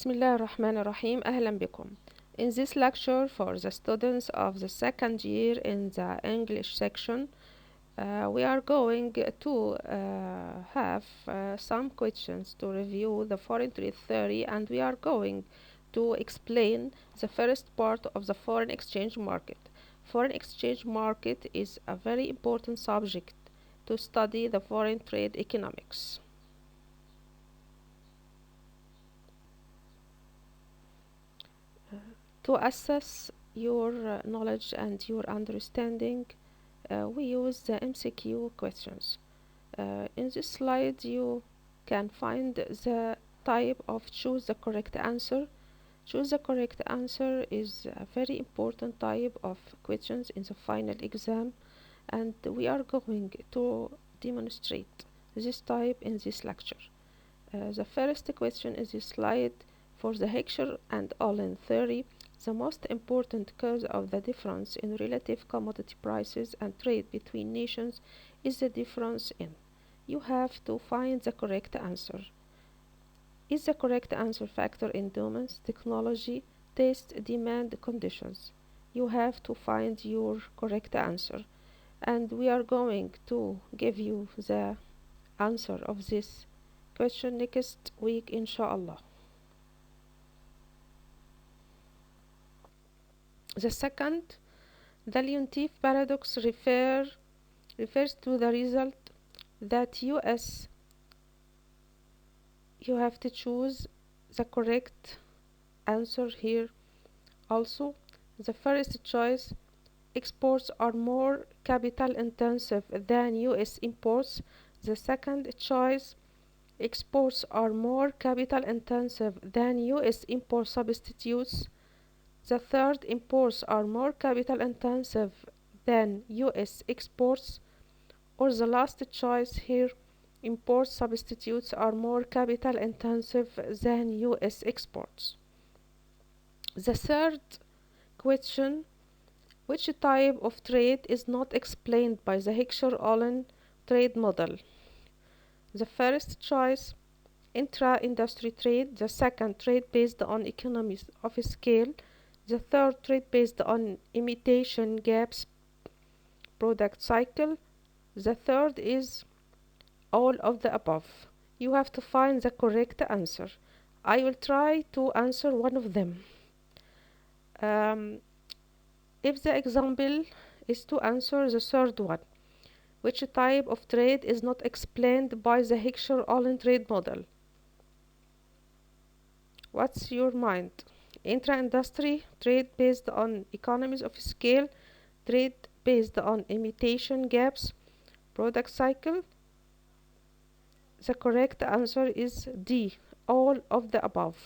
بسم الله الرحمن الرحيم. أهلا بكم. In this lecture for the students of the second year in the English section, we are going to have some questions to review the foreign trade theory, and we are going to explain the first part of the foreign exchange market. Foreign exchange market is a very important subject to study the foreign trade economics. To assess your knowledge and your understanding, we use the MCQ questions. In this slide, you can find the type of choose the correct answer. Choose the correct answer is a very important type of questions in the final exam, and we are going to demonstrate this type in this lecture. The first question is this slide. For the Heckscher and Allen theory, the most important cause of the difference in relative commodity prices and trade between nations is the difference in. You have to find the correct answer. Is the correct answer factor endowments, technology, taste, demand, conditions? You have to find your correct answer. And we are going to give you the answer of this question next week, inshallah. The second, the Leontief paradox refers to the result that US, you have to choose the correct answer here. Also, the first choice, exports are more capital intensive than US imports. The second choice, exports are more capital intensive than US import substitutes. The third, imports are more capital intensive than US exports. Or the last choice here, import substitutes are more capital intensive than US exports. The third question, which type of trade is not explained by the Heckscher-Allen trade model? The first choice, intra-industry trade. The second, trade based on economies of scale. The third, trade based on imitation gaps product cycle. The third is all of the above. You have to find the correct answer. I will try to answer one of them. If the example is to answer the third one, which type of trade is not explained by the Heckscher-Allen trade model? What's your mind? Intra-industry, trade based on economies of scale, trade based on imitation gaps, product cycle. The correct answer is D, all of the above.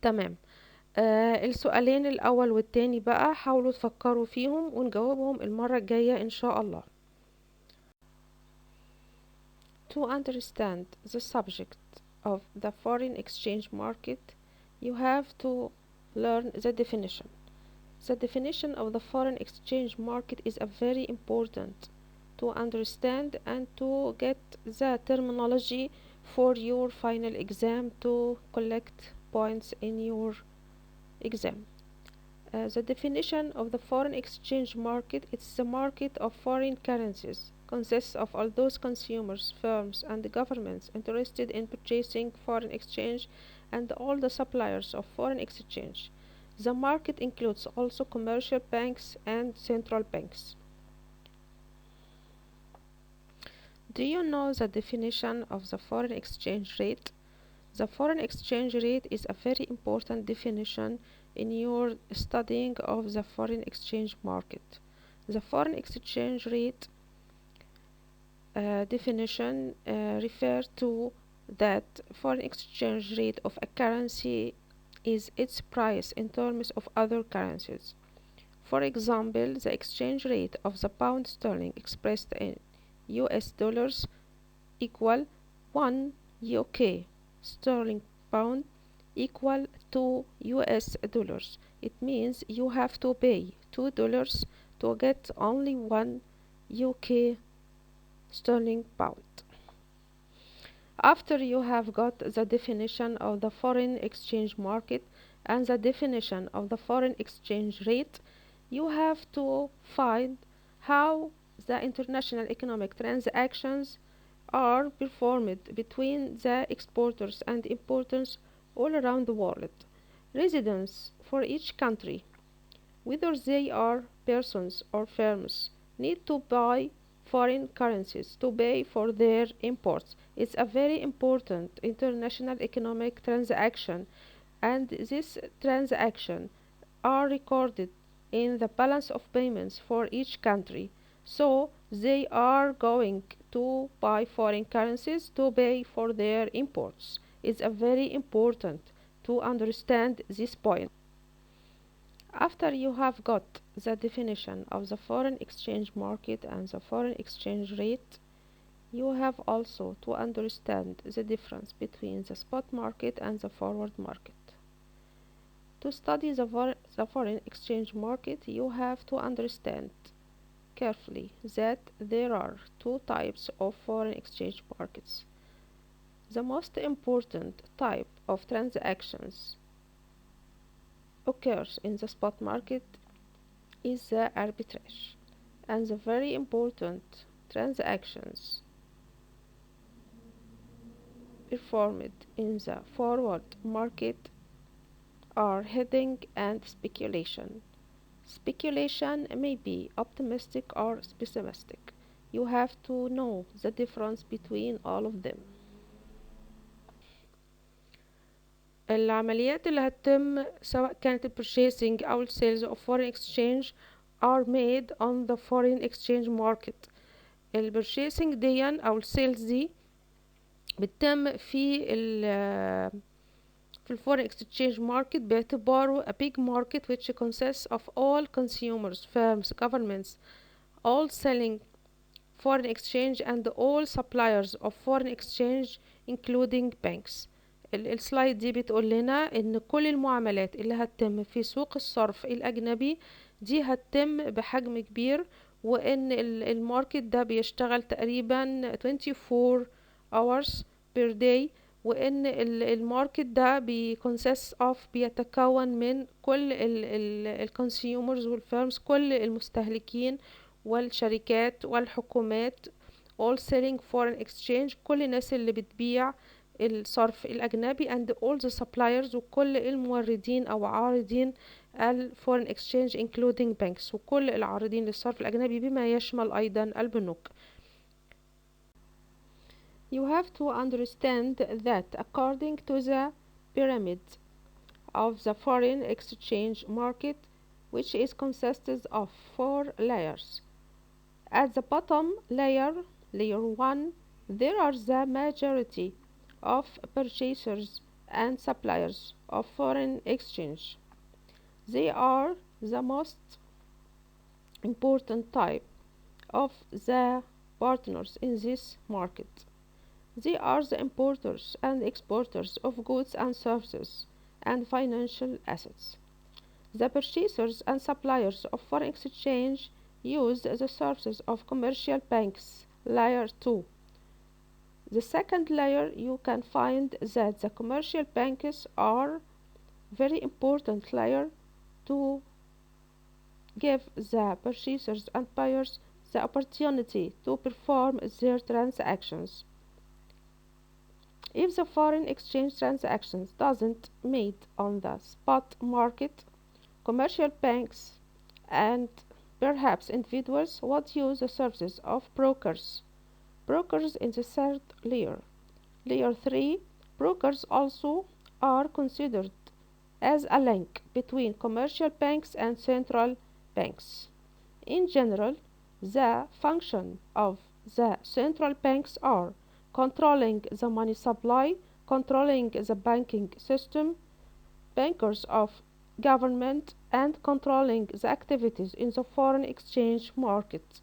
تمام. السؤالين الأول والتاني بقى حاولوا تفكروا فيهم ونجاوبهم المرة الجاية إن شاء الله. To understand the subject of the foreign exchange market, you have to learn the definition. The definition of the foreign exchange market is a very important to understand and to get the terminology for your final exam to collect points in your exam. The definition of the foreign exchange market, it's the market of foreign currencies, consists of all those consumers, firms, and governments interested in purchasing foreign exchange and all the suppliers of foreign exchange. The market includes also commercial banks and central banks. Do you know the definition of the foreign exchange rate? The foreign exchange rate is a very important definition in your studying of the foreign exchange market. The foreign exchange rate definition refers to that foreign exchange rate of a currency is its price in terms of other currencies. For example, the exchange rate of the pound sterling expressed in US dollars equal 1 UK sterling pound equal to US dollars. It means you have to pay $2 to get only 1 UK sterling pound. After you have got the definition of the foreign exchange market and the definition of the foreign exchange rate, you have to find how the international economic transactions are performed between the exporters and importers all around the world. Residents for each country, whether they are persons or firms, need to buy foreign currencies to pay for their imports. It's a very important international economic transaction, and this transaction are recorded in the balance of payments for each country. So they are going to buy foreign currencies to pay for their imports. It's a very important to understand this point. After you have got the definition of the foreign exchange market and the foreign exchange rate, you have also to understand the difference between the spot market and the forward market. To study the foreign exchange market, you have to understand carefully that there are two types of foreign exchange markets. The most important type of transactions occurs in the spot market is the arbitrage, and the very important transactions performed in the forward market are hedging and speculation. Speculation may be optimistic or pessimistic. You have to know the difference between all of them. العمليات اللي هتتم سواء كانت ال purchasing أو ال sales of foreign exchange are made on the foreign exchange market. ال purchasing دي أو ال sales دي بتتم في ال foreign exchange market باعتباره a big market which consists of all consumers, firms, governments, all selling foreign exchange and all suppliers of foreign exchange including banks. السلايد دي بتقول لنا ان كل المعاملات اللي هتتم في سوق الصرف الاجنبي دي هتتم بحجم كبير، وان الماركت ده بيشتغل تقريبا 24 hours per day، وان الماركت ده بيتكون من كل الكونسيومرز والفيرمز، كل المستهلكين والشركات والحكومات، all selling foreign exchange، كل الناس اللي بتبيع الصرف الأجنبي and all the suppliers، وكل الموردين أو عارضين ال foreign exchange including banks، وكل العارضين للصرف الأجنبي بما يشمل أيضا البنوك. You have to understand that according to the pyramid of the foreign exchange market, which is consisted of 4 layers. At the bottom layer 1, there are the majority of purchasers and suppliers of foreign exchange. They are the most important type of the partners in this market. They are the importers and exporters of goods and services and financial assets. The purchasers and suppliers of foreign exchange use the services of commercial banks, layer 2. The second layer, you can find that the commercial banks are very important layer to give the purchasers and buyers the opportunity to perform their transactions. If the foreign exchange transactions doesn't made on the spot market, commercial banks and perhaps individuals would use the services of brokers. Brokers in the third layer. Layer 3, brokers also are considered as a link between commercial banks and central banks. In general, the function of the central banks are controlling the money supply, controlling the banking system, bankers of government, and controlling the activities in the foreign exchange market.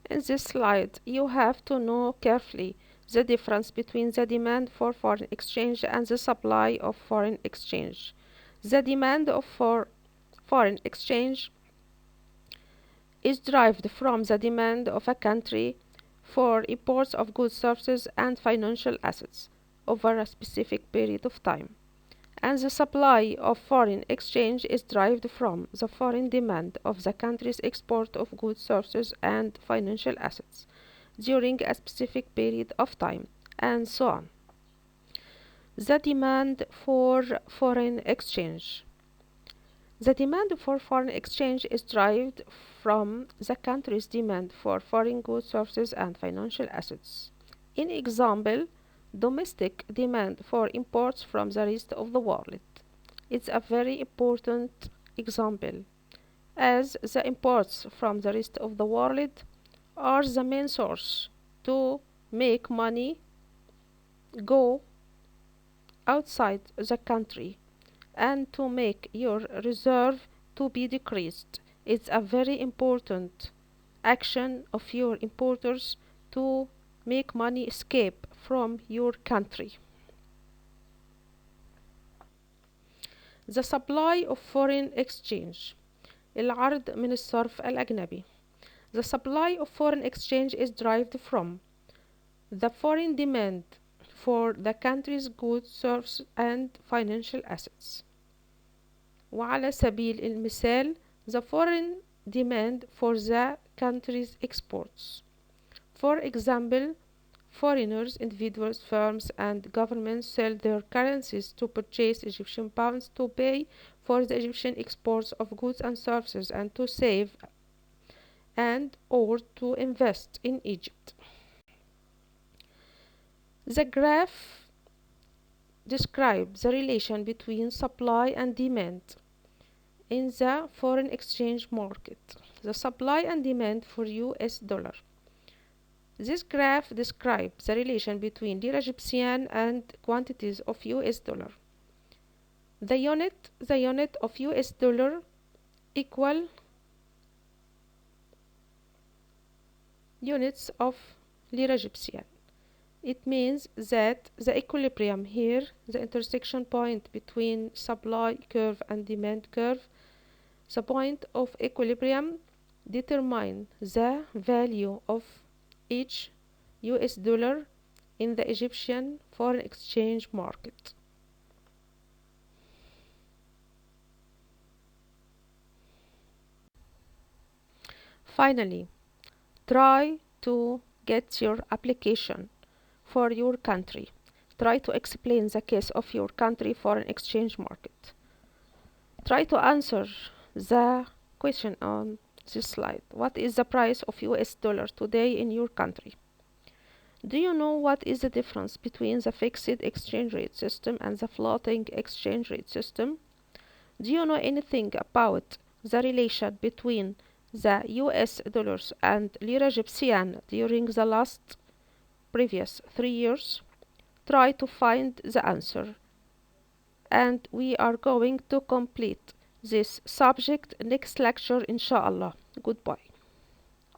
In this slide, you have to know carefully the difference between the demand for foreign exchange and the supply of foreign exchange. The demand for foreign exchange is derived from the demand of a country for imports of goods, services, and financial assets over a specific period of time. And the supply of foreign exchange is derived from the foreign demand of the country's export of goods, services, and financial assets during a specific period of time, and so on. The demand for foreign exchange. The demand for foreign exchange is derived from the country's demand for foreign goods, services, and financial assets. In example, domestic demand for imports from the rest of the world. It's a very important example, as the imports from the rest of the world are the main source to make money go outside the country and to make your reserve to be decreased. It's a very important action of your importers to make money escape from your country. The supply of foreign exchange. العرض من الصرف الأجنبي. The supply of foreign exchange is derived from the foreign demand for the country's goods, services, and financial assets. وعلى سبيل المثال, the foreign demand for the country's exports. For example, foreigners, individuals, firms, and governments sell their currencies to purchase Egyptian pounds to pay for the Egyptian exports of goods and services and to save and or to invest in Egypt. The graph describes the relation between supply and demand in the foreign exchange market. The supply and demand for US dollar. This graph describes the relation between lira Egyptian and quantities of US dollar. The unit of US dollar equal units of lira Egyptian. It means that the equilibrium here, the intersection point between supply curve and demand curve, the point of equilibrium determine the value of each US dollar in the Egyptian foreign exchange market. Finally, try to get your application for your country. Try to explain the case of your country foreign exchange market. Try to answer the question on this slide. What is the price of US dollar today in your country? Do you know what is the difference between the fixed exchange rate system and the floating exchange rate system? Do you know anything about the relation between the US dollars and lira Egyptian during the previous 3 years? Try to find the answer. And we are going to complete this subject next lecture, inshallah. Goodbye.